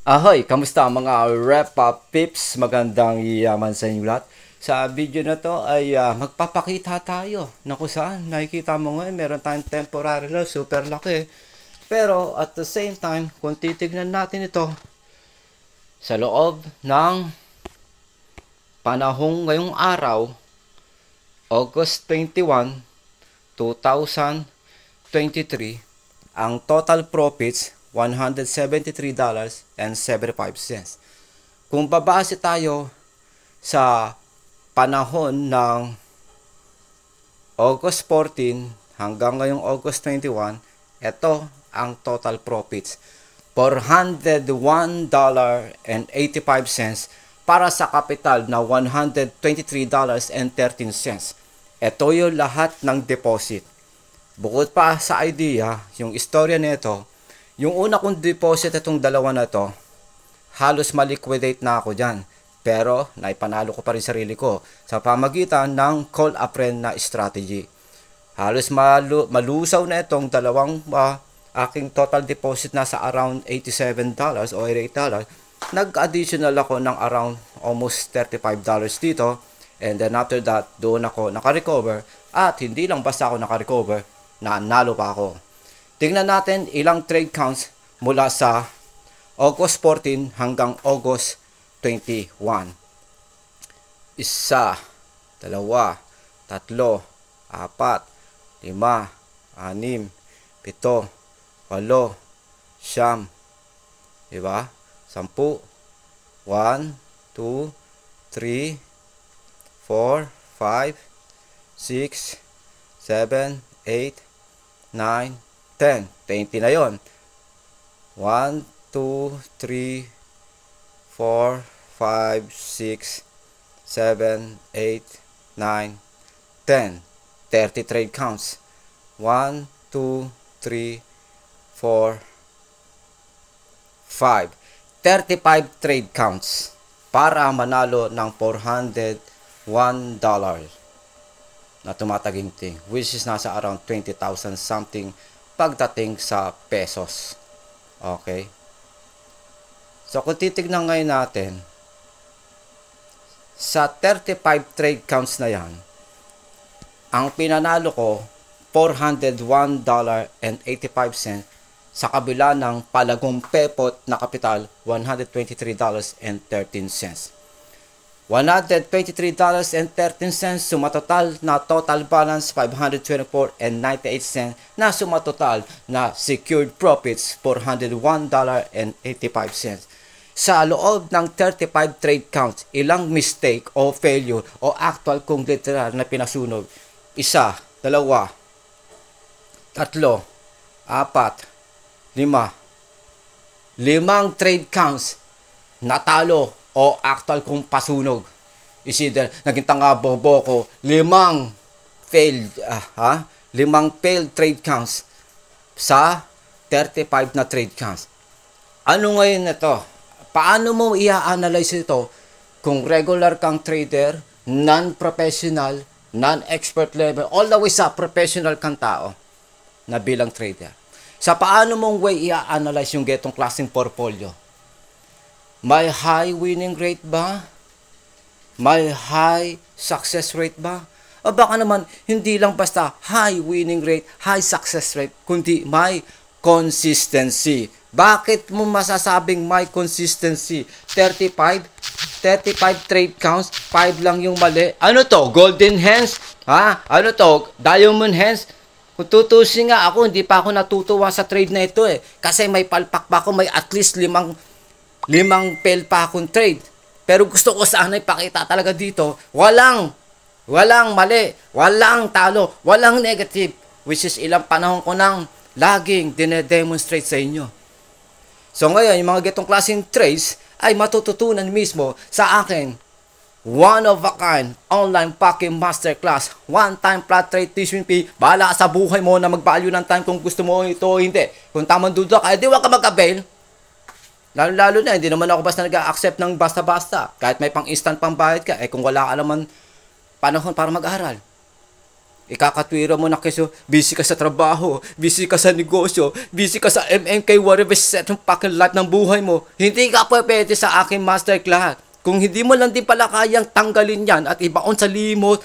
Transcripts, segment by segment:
Ahoy! Kamusta mga Rep-Up Pips? Magandang yaman sa inyo lahat. Sa video na to ay magpapakita tayo na kung saan nakikita mo ngayon meron tayong temporary low, super laki. Pero at the same time, kung titignan natin ito sa loob ng panahong ngayong araw, August 21, 2023, ang total profits $173.75. Kung babase tayo sa panahon ng August 14 hanggang ngayong August 21, ito ang total profits. $401.85 para sa kapital na $123.13. Ito yung lahat ng deposit. Bukod pa sa idea, yung istorya nito, yung una kong deposit itong dalawa na to, halos maliquidate na ako dyan. Pero naipanalo ko pa rin sarili ko sa pamagitan ng call a friend na strategy. Halos malusaw na itong dalawang aking total deposit na sa around $87 o $88. Nag-additional ako ng around almost $35 dito. And then after that, doon ako nakarecover. At hindi lang basta ako nakarecover, nanalo pa ako. Tingnan natin ilang trade counts mula sa August 14 hanggang August 21. Isa, dalawa, tatlo, apat, lima, anim, pito, walo, siyam, diba? 10, 1, 2, 3, 4, 5, 6, 7, 8, 9, 10. 20 na yon. 1, 2, 3, 4, 5, 6, 7, 8, 9, 10. 30 trade counts. 1, 2, 3, 4, 5. 35 trade counts para manalo ng $401 na tumataginting, which is nasa around 20,000 something pagdating sa pesos. Okay? So kung titignan ngayon natin, sa 35 trade counts na yan, ang pinanalo ko, $401.85 sa kabila ng palagong pepot na kapital, $123.13. $123.13 sumatotal na total balance $524.98 na sumatotal na secured profits $401.85. Sa loob ng 35 trade counts, ilang mistake o failure o actual kung literal na pinasunog? Isa, dalawa, tatlo, apat, lima. Limang trade counts natalo o actual kung pasunog. Is either naging tanga bobo ko, limang failed trade counts sa 35 na trade counts. Ano ngayon ito? Paano mo i-analyze ito kung regular kang trader, non-professional, non-expert level, all the way sa professional kang tao na bilang trader? Sa paano mong way i-analyze yung getong klaseng portfolio? May high winning rate ba? May high success rate ba? O baka naman, hindi lang basta high winning rate, high success rate, kundi may consistency. Bakit mo masasabing may consistency? 35 trade counts, 5 lang yung mali. Ano to? Golden hands? Ha? Ano to? Diamond hands? Kung tutusin nga ako, hindi pa ako natutuwa sa trade na ito eh. Kasi may palpak pa ako, may at least limang fail pa akong trade. Pero gusto ko sana ipakita talaga dito, walang mali, walang talo, walang negative. Which is ilang panahon ko nang laging dinedemonstrate sa inyo. So ngayon, yung mga getong klaseng trades ay matututunan mismo sa akin. One of a kind, online packing masterclass, one-time flat rate tuition fee, bahala sa buhay mo na mag-value ng time kung gusto mo ito o hindi. Kung tamang duda ka, di wag ka mag-avail. Lalo na, hindi naman ako basta nag-accept ng basta-basta. Kahit may pang-instant pang bayad ka, kung wala ka naman panahon para mag-aral. Ikakatwira mo na kasi busy ka sa trabaho, busy ka sa negosyo, busy ka sa MMK, whatever set yung fucking life ng buhay mo. Hindi ka pwede sa aking masterclass. Kung hindi mo lang din pala kayang tanggalin yan at ibaon sa limot,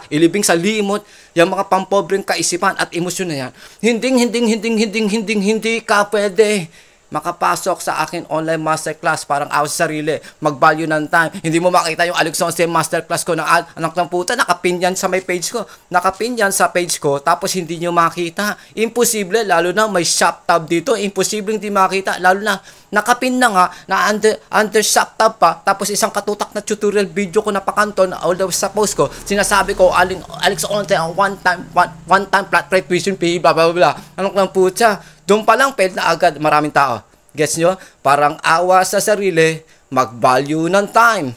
ilibing sa limot, yung mga pampobreng kaisipan at emosyon na yan, hindi ka pwede makapasok sa akin online masterclass. Parang ako sa sarili, mag-value ng time. Hindi mo makita yung Alex Sonse masterclass ko ng anak ng puta, nakapin yan sa may page ko. Nakapin yan sa page ko, tapos hindi nyo makita. Imposible, lalo na may shop tab dito. Imposible hindi makita, lalo na nakapin na nga, na under shop tab pa, tapos isang katutak na tutorial video ko na pakanton, although sa post ko, sinasabi ko, Alex Sonse, one time flat rate tuition fee, blah blah blah. Anak ng puta, doon pa lang, pwede na agad maraming tao. Gets nyo? Parang awa sa sarili, mag-value ng time.